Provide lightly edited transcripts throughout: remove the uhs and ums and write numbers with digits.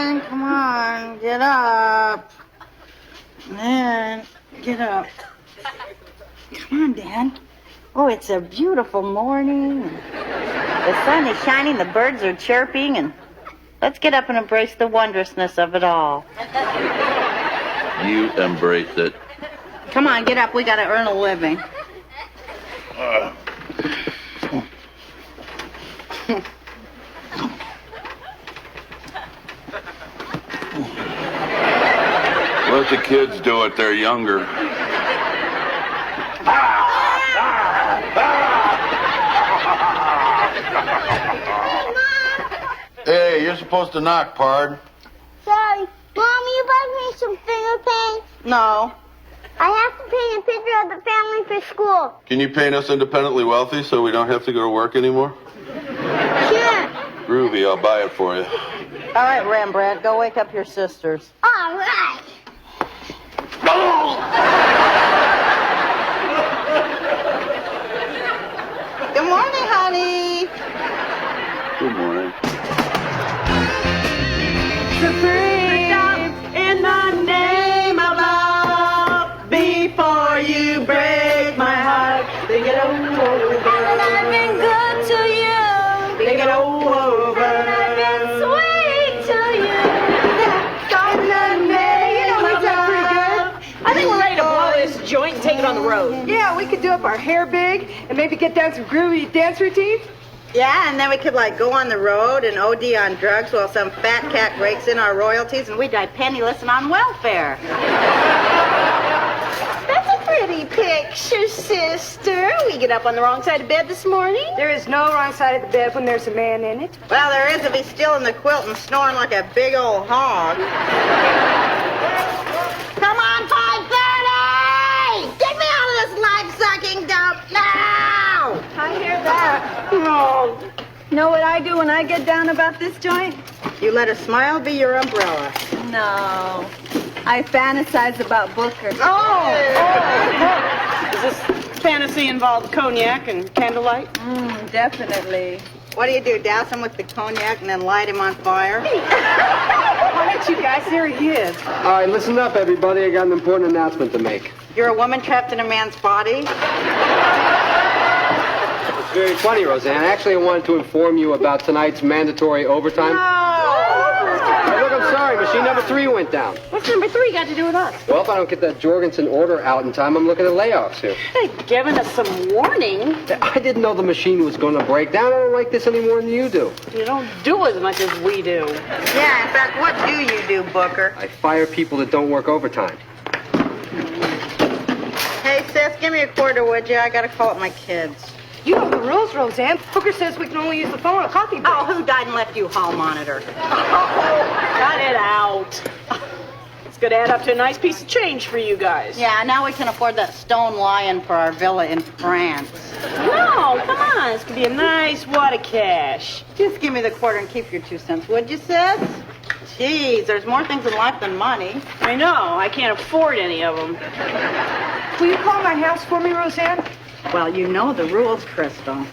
Dan, come on, get up. Dan, get up. Come on, Dan. Oh, it's a beautiful morning. The sun is shining, the birds are chirping, and let's get up and embrace the wondrousness of it all. You embrace it. Come on, get up. We gotta earn a living. Let the kids do it. They're younger. Hey, you're supposed to knock, pard. Sorry. Mom, you buy me some finger paint? No. I have to paint a picture of the family for school. Can you paint us independently wealthy so we don't have to go to work anymore? Sure. Groovy, I'll buy it for you. All right, Rembrandt, go wake up your sisters. All right. Good morning, honey. Good morning. Supreme in the name of love. Before you break my heart, think it over. I've been good to you. Think it over. I've been sweet to you. In the name of love. I think we're ready to blow this joint and take it on the road. Yeah, we could do up our hair big and maybe get down some groovy dance routines. Yeah, and then we could, go on the road and OD on drugs while some fat cat rakes in our royalties and we die penniless and on welfare. That's a pretty picture, sister. We get up on the wrong side of bed this morning. There is no wrong side of the bed when there's a man in it. Well, there is if he's still in the quilt and snoring like a big old hog. Come on, 5:30! Get me out of this life-sucking dump now! I hear that. Oh. Know what I do when I get down about this joint? You let a smile be your umbrella. No. I fantasize about Booker. Does this fantasy involve cognac and candlelight? Definitely. What do? Douse him with the cognac and then light him on fire? Why don't you guys? There he is. All right, listen up, everybody. I got an important announcement to make. You're a woman trapped in a man's body? It's very funny, Roseanne. Actually, I wanted to inform you about tonight's mandatory overtime. Hey, look, I'm sorry. Machine number 3 went down. What's number 3 got to do with us? Well, if I don't get that Jorgensen order out in time, I'm looking at layoffs here. They've given us some warning. I didn't know the machine was going to break down. I don't like this any more than you do. You don't do as much as we do. Yeah, in fact, what do you do, Booker? I fire people that don't work overtime. Hey, sis, give me a quarter, would you? I gotta call up my kids. You know the rules, Roseanne. Booker says we can only use the phone on coffee break. Oh, who died and left you hall monitor? Cut it out. It's going to add up to a nice piece of change for you guys. Yeah, now we can afford that stone lion for our villa in France. No, come on. This could be a nice wad of cash. Just give me the quarter and keep your 2 cents, would you, sis? Jeez, there's more things in life than money. I know. I can't afford any of them. Will you call my house for me, Roseanne? Well, you know the rules, Crystal.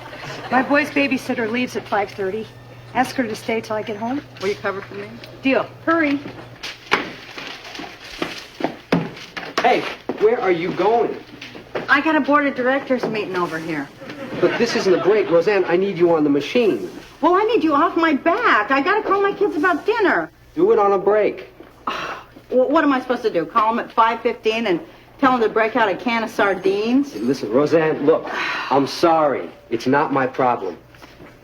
My boy's babysitter leaves at 5:30. Ask her to stay till I get home. Will you cover for me? Deal. Hurry. Hey, where are you going? I got a board of directors meeting over here. But this isn't a break, Roseanne. I need you on the machine. Well, I need you off my back. I gotta call my kids about dinner. Do it on a break. Well, what am I supposed to do? Call them at 5:15 and tell them to break out a can of sardines? Listen, Roseanne, look, I'm sorry. It's not my problem.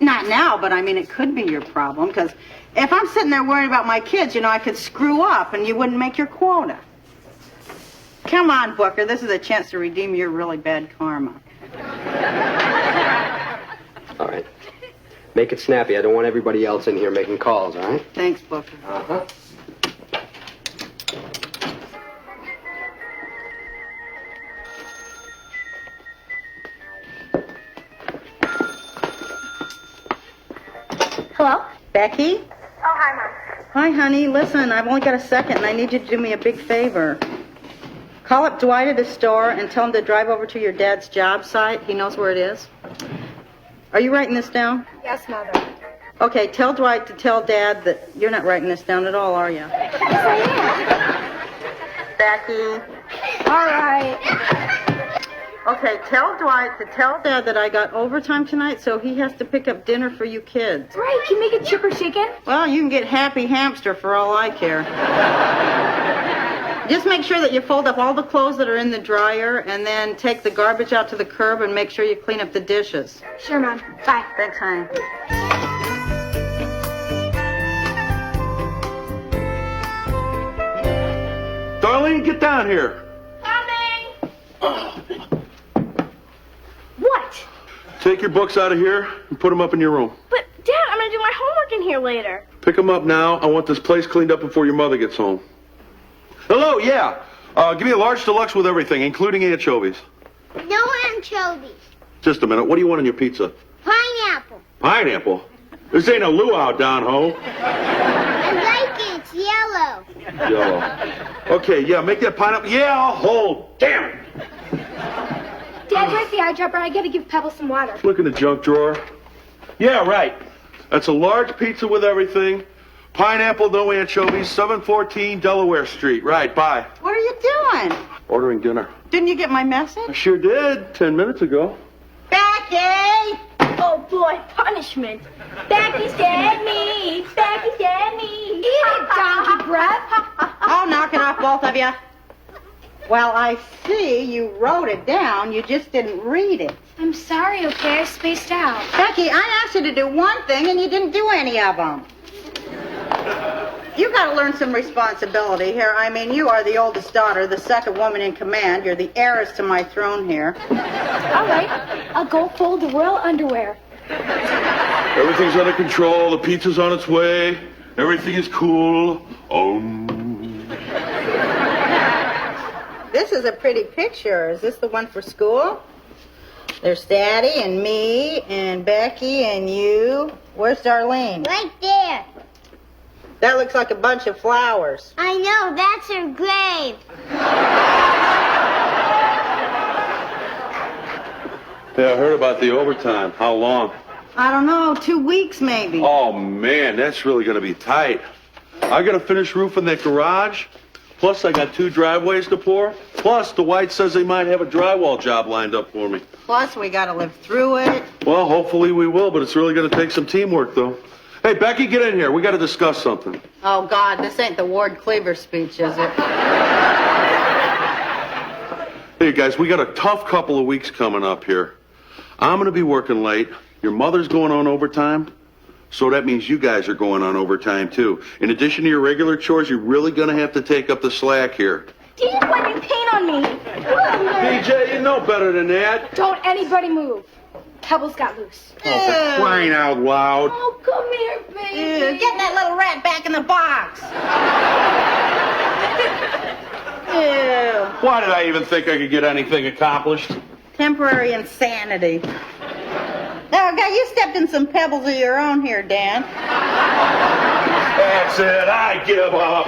Not now, but I mean, it could be your problem, because if I'm sitting there worried about my kids, I could screw up and you wouldn't make your quota. Come on, Booker, this is a chance to redeem your really bad karma. All right. Make it snappy. I don't want everybody else in here making calls, all right? Thanks, Booker. Uh-huh. Hello? Becky? Oh, hi, Mom. Hi, honey. Listen, I've only got a second, and I need you to do me a big favor. Call up Dwight at his store and tell him to drive over to your dad's job site. He knows where it is. Are you writing this down? Yes, Mother. Okay, tell Dwight to tell Dad that you're not writing this down at all, are you? Yes, I am. Becky. All right. Okay, tell Dwight to tell Dad that I got overtime tonight, so he has to pick up dinner for you kids. Right, can you make it chipper chicken? Well, you can get Happy Hamster for all I care. Just make sure that you fold up all the clothes that are in the dryer and then take the garbage out to the curb and make sure you clean up the dishes. Sure, Mom. Bye. Thanks, honey. Darlene, get down here. What? Take your books out of here and put them up in your room. But, Dad, I'm going to do my homework in here later. Pick them up now. I want this place cleaned up before your mother gets home. Hello, yeah. Give me a large deluxe with everything, including anchovies. No anchovies. Just a minute. What do you want on your pizza? Pineapple. Pineapple? This ain't a luau, down ho. I like it. It's yellow. Yellow. Okay, yeah, make that pineapple. Yeah, I'll hold. Damn it. Dad, where's the eyedropper? I got to give Pebble some water. Look in the junk drawer. Yeah, right. That's a large pizza with everything. Pineapple, no anchovies, 714 Delaware Street. Right, bye. What are you doing? Ordering dinner. Didn't you get my I message? sure did, 10 minutes ago. Becky! Oh, boy, punishment. Becky's dead me. Becky's dead me. Eat it, donkey breath. Oh, knock it off, both of you. Well, I see you wrote it down. You just didn't read it. I'm sorry, okay? I spaced out. Becky, I asked you to do one thing and you didn't do any of them. You got to learn some responsibility here. I mean, you are the oldest daughter, the second woman in command. You're the heiress to my throne here. All right, I'll go fold the royal underwear. Everything's under control. The pizza's on its way. Everything is cool. Oh. This is a pretty picture. Is this the one for school? There's Daddy and me and Becky and you. Where's Darlene? Right there. That looks like a bunch of flowers. I know, that's her grave. Yeah, I heard about the overtime. How long? I don't know, 2 weeks maybe. Oh, man, that's really going to be tight. I got to finish roofing that garage. Plus, I got 2 driveways to pour. Plus, the White says they might have a drywall job lined up for me. Plus, we got to live through it. Well, hopefully we will, but it's really going to take some teamwork, though. Hey, Becky, get in here. We got to discuss something. Oh, God, this ain't the Ward Cleaver speech, is it? Hey, guys, we got a tough couple of weeks coming up here. I'm going to be working late. Your mother's going on overtime. So that means you guys are going on overtime, too. In addition to your regular chores, you're really going to have to take up the slack here. Dad, why you paint on me? DJ, you know better than that. Don't anybody move. Pebbles got loose. Oh, for crying out loud. Oh, come here, baby. Get that little rat back in the box. Ew. Why did I even think I could get anything accomplished? Temporary insanity. Oh, God, you stepped in some pebbles of your own here, Dan. That's it. I give up.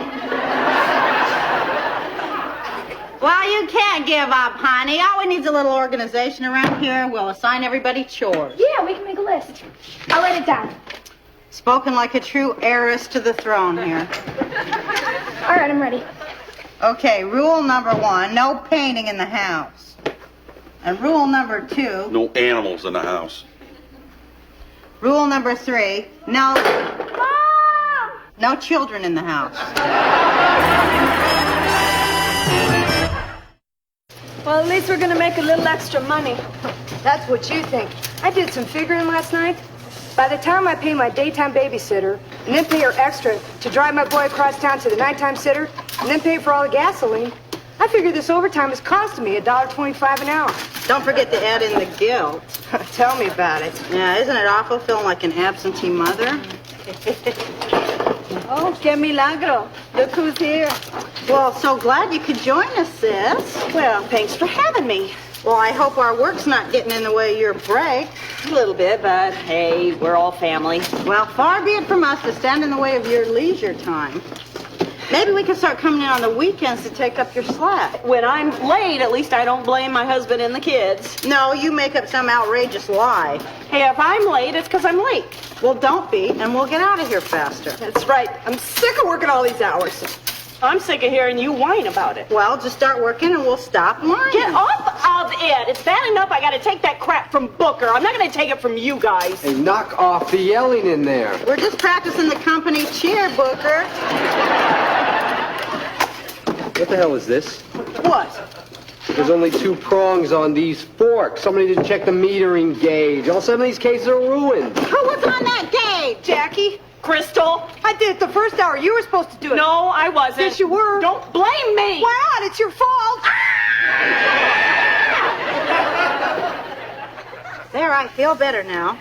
Well, you can't give up, honey. All we need is a little organization around here. We'll assign everybody chores. Yeah, we can make a list. I'll write it down. Spoken like a true heiress to the throne here. All right, I'm ready. Okay, rule number 1, no painting in the house. And rule number 2, No animals in the house. rule number 3, no Mom! children in the house. Well, at least we're gonna make a little extra money. That's what you think. I did some figuring last night. By the time I pay my daytime babysitter, and then pay her extra to drive my boy across town to the nighttime sitter, and then pay for all the gasoline, I figure this overtime is costing me $1.25 an hour. Don't forget to add in the guilt. Tell me about it. Yeah, isn't it awful feeling like an absentee mother? Oh, que milagro. Look who's here. Well, so glad you could join us, sis. Well, thanks for having me. Well, I hope our work's not getting in the way of your break. A little bit, but hey, we're all family. Well, far be it from us to stand in the way of your leisure time. Maybe we can start coming in on the weekends to take up your slack. When I'm late, at least I don't blame my husband and the kids. No, you make up some outrageous lie. Hey, if I'm late, it's because I'm late. Well, don't be, and we'll get out of here faster. That's right. I'm sick of working all these hours. I'm sick of hearing you whine about it. Well, just start working and we'll stop whining. Get off of it. It's bad enough I gotta take that crap from Booker. I'm not gonna take it from you guys. Hey, knock off the yelling in there. We're just practicing the company cheer, Booker. What the hell is this? What? There's only 2 prongs on these forks. Somebody didn't check the metering gauge. All 7 of these cases are ruined. Who was on that gauge? Jackie, Crystal? I did it the first hour. You were supposed to do it. No, I wasn't. Yes, you were. Don't blame me. Why not? It's your fault. There, I feel better now.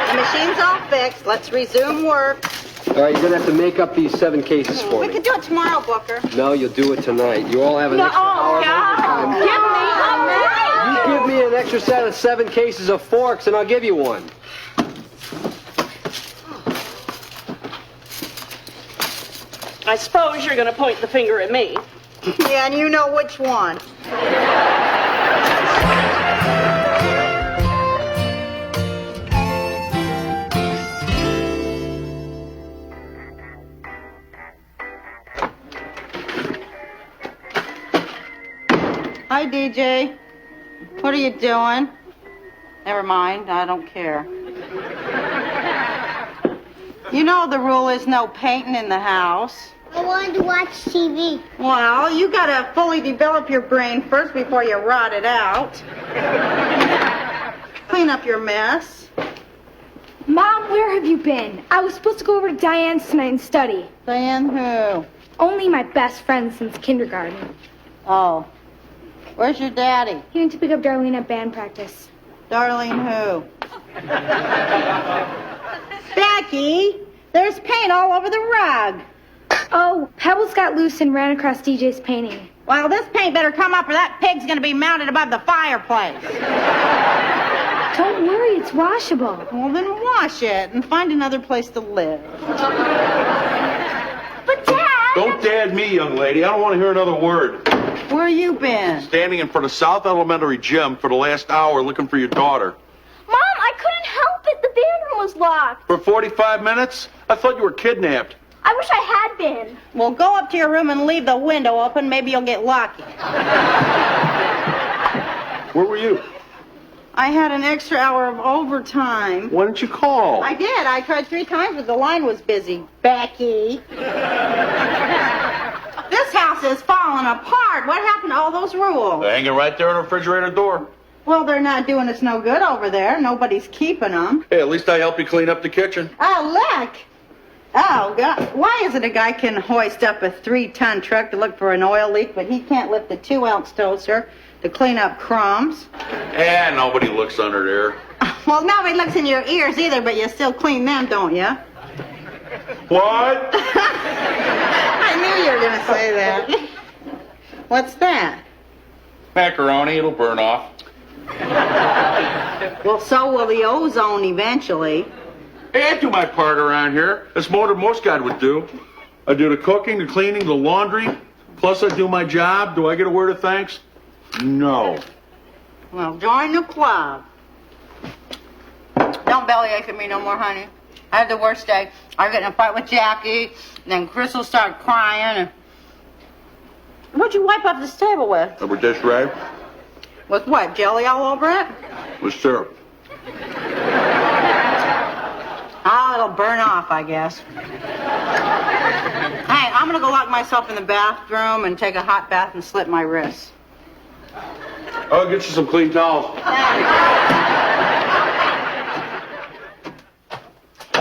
The machine's all fixed. Let's resume work. All right, you're going to have to make up these 7 cases for We me. can do it tomorrow, Booker. No, you'll do it tonight. You all have an extra hour of overtime. Give me a break. You give me an extra set of 7 cases of forks, and I'll give you one. I suppose you're gonna point the finger at me. Yeah, and you know which one. Hi, DJ. What are you doing? Never mind, I don't care. You know the rule is no painting in the house. I wanted to watch TV. Well, you gotta fully develop your brain first before you rot it out. Clean up your mess. Mom, where have you been? I was supposed to go over to Diane's tonight and study. Diane who? Only my best friend since kindergarten. Oh. Where's your daddy? He went to pick up Darlene at band practice. Darlene who? Becky, there's paint all over the rug. Oh, pebbles got loose and ran across DJ's painting. Well, this paint better come up or that pig's gonna be mounted above the fireplace. Don't worry, it's washable. Well, then wash it and find another place to live. But Dad! Don't dad me, young lady. I don't want to hear another word. Where you been? Standing in front of South Elementary Gym for the last hour looking for your daughter. Mom, I couldn't help it. The band room was locked. For 45 minutes? I thought you were kidnapped. I wish I had been. Well, go up to your room and leave the window open. Maybe you'll get lucky. Where were you? I had an extra hour of overtime. Why didn't you call? I did. I tried 3 times, but the line was busy. Becky. This house is falling apart. What happened to all those rules? They're hanging right there on the refrigerator door. Well, they're not doing us no good over there. Nobody's keeping them. Hey, at least I helped you clean up the kitchen. Oh, look. Oh, God. Why is it a guy can hoist up a 3-ton truck to look for an oil leak, but he can't lift a 2-ounce toaster to clean up crumbs? Eh, nobody looks under there. Well, nobody looks in your ears either, but you still clean them, don't you? What? I knew you were going to say that. What's that? Macaroni, it'll burn off. Well, so will the ozone eventually. Hey, I do my part around here. That's more than most guys would do. I do the cooking, the cleaning, the laundry. Plus I do my job. Do I get a word of thanks? No. Well, join the club. Don't bellyache at me no more, honey. I had the worst day. I was getting in a fight with Jackie, and then Crystal started crying. And what'd you wipe up this table with? Rubber dish rag With what, jelly all over it? with syrup. Oh, it'll burn off, I guess. Hey, I'm gonna go lock myself in the bathroom and take a hot bath and slit my wrists. I'll get you some clean towels.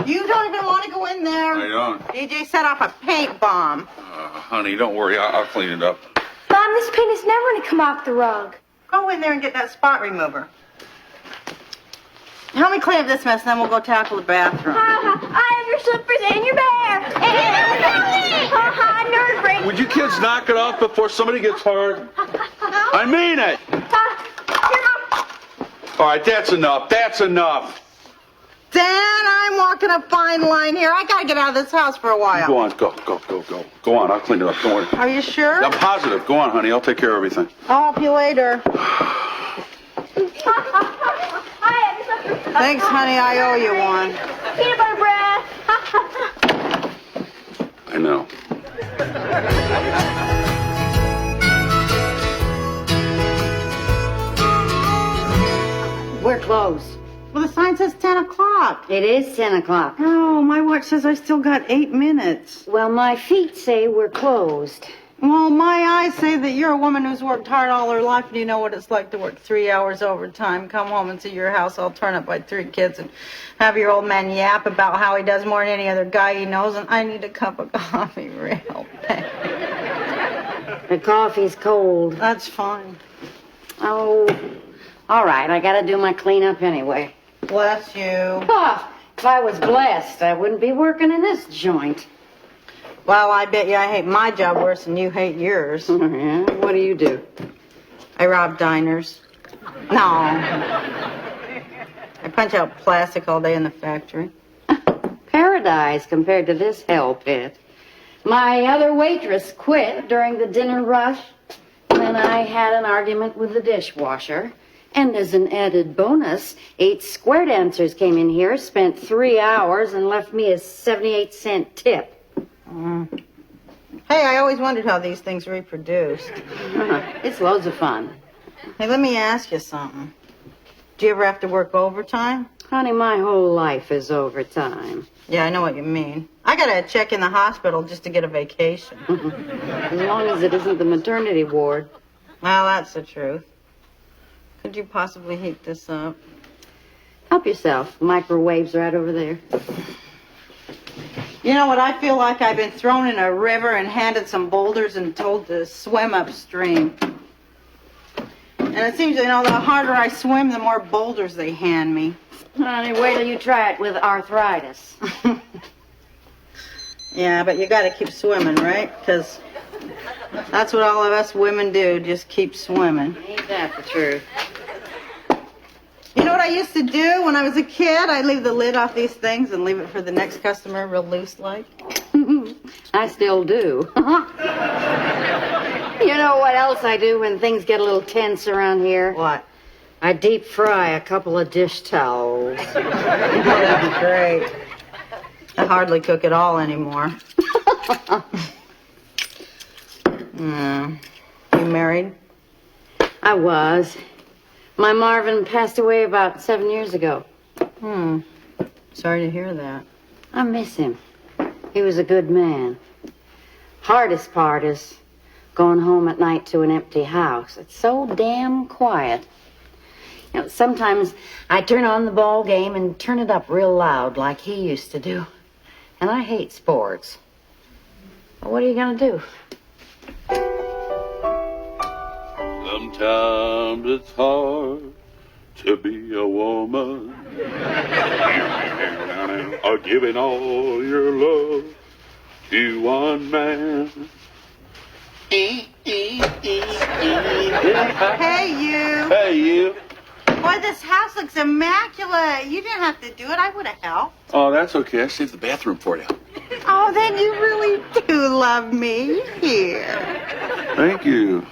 You don't even want to go in there. I don't. DJ set off a paint bomb. Honey, don't worry. I'll clean it up. Mom, this paint is never going to come off the rug. Go in there and get that spot remover. Help me clean up this mess, and then we'll go tackle the bathroom. I have your slippers and your bear. And your belly. Nerd break. Would you kids knock it off before somebody gets hurt? I mean it. All right, that's enough. That's enough. Dan, I'm walking a fine line here. I gotta get out of this house for a while. Go on, go. Go on, I'll clean it up. Don't worry. Are you sure? I'm positive. Go on, honey. I'll take care of everything. I'll help you later. Thanks, honey. I owe you one. Peanut butter bread. I know. We're closed. Well, the sign says 10 o'clock. It is 10 o'clock. Oh, my watch says I still got 8 minutes. Well, my feet say we're closed. Well, my eyes say that you're a woman who's worked hard all her life and you know what it's like to work 3 hours overtime, come home and see your house all torn up by 3 kids and have your old man yap about how he does more than any other guy he knows, and I need a cup of coffee real bad. The coffee's cold. That's fine. Oh, all right. I gotta do my cleanup anyway. Bless you. Oh, if I was blessed, I wouldn't be working in this joint. Well, I bet you I hate my job worse than you hate yours. Yeah? What do you do? I rob diners. No. I punch out plastic all day in the factory. Paradise compared to this hell pit. My other waitress quit during the dinner rush when I had an argument with the dishwasher. And as an added bonus, 8 square dancers came in here, spent 3 hours, and left me a 78-cent tip. Hey, I always wondered how these things reproduced. It's loads of fun. Hey, let me ask you something. Do you ever have to work overtime? Honey, my whole life is overtime. Yeah, I know what you mean. I gotta check in the hospital just to get a vacation. As long as it isn't the maternity ward. Well, that's the truth. Could you possibly heat this up? Help yourself. Microwave's right over there. You know what? I feel like I've been thrown in a river and handed some boulders and told to swim upstream. And it seems, the harder I swim, the more boulders they hand me. Honey, wait till you try it with arthritis. Yeah, but you gotta keep swimming, right? Because that's what all of us women do, just keep swimming. Ain't that the truth? You know what I used to do when I was a kid? I'd leave the lid off these things and leave it for the next customer real loose like. I still do. You know what else I do when things get a little tense around here? What? I deep fry a couple of dish towels. That'd be great. I hardly cook at all anymore. You married? I was. My Marvin passed away about 7 years ago. Sorry to hear that. I miss him. He was a good man. Hardest part is going home at night to an empty house. It's so damn quiet. You know, sometimes I turn on the ball game and turn it up real loud like he used to do. And I hate sports. But what are you going to do? Sometimes it's hard to be a woman. Or giving all your love to one man. Hey, you. Hey, you. Boy, this house looks immaculate. You didn't have to do it. I would have helped. Oh, that's okay. I saved the bathroom for you. Oh, then you really do love me. Here. Thank you.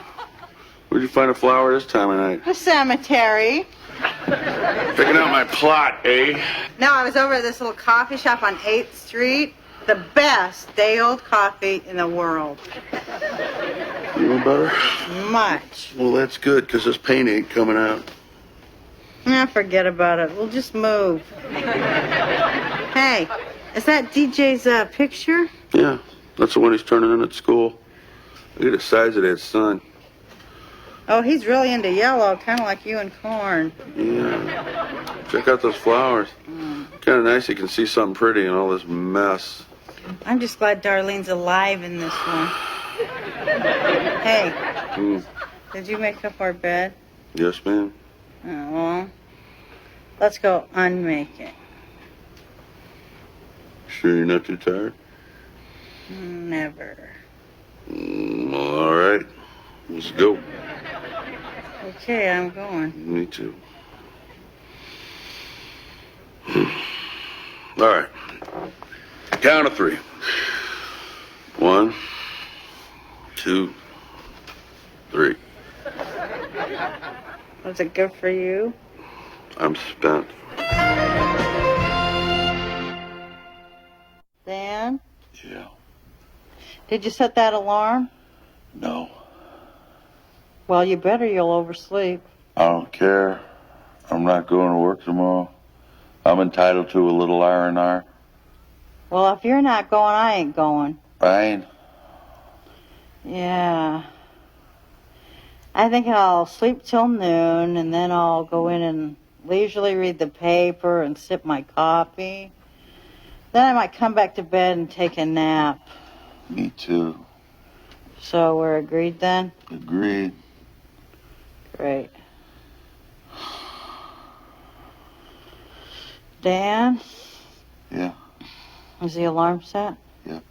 Where'd you find a flower this time of night? The cemetery. Picking out my plot, eh? No, I was over at this little coffee shop on 8th Street. The best day-old coffee in the world. Feeling better? Much. Well, that's good, because this pain ain't coming out. Forget about it. We'll just move. Hey, is that DJ's picture? Yeah, that's the one he's turning in at school. Look at the size of that sun. Oh, he's really into yellow, kind of like you and corn. Yeah. Check out those flowers. Kind of nice you can see something pretty in all this mess. I'm just glad Darlene's alive in this one. Hey, did you make up our bed? Yes, ma'am. Oh, well, let's go unmake it. Sure you're not too tired? Never. All right. Let's go. Okay, I'm going. Me too. Count of 3. 1, 2, 3. Was it good for you? I'm spent. Dan, Yeah. did you set that alarm? No. Well, you better. You'll oversleep. I don't care. I'm not going to work tomorrow. I'm entitled to a little R&R. Well, if you're not going, I ain't going. Fine. Yeah. I think I'll sleep till noon, and then I'll go in and leisurely read the paper and sip my coffee. Then I might come back to bed and take a nap. Me too. So we're agreed then? Agreed. Great. Dan? Yeah. Is the alarm set? Yep.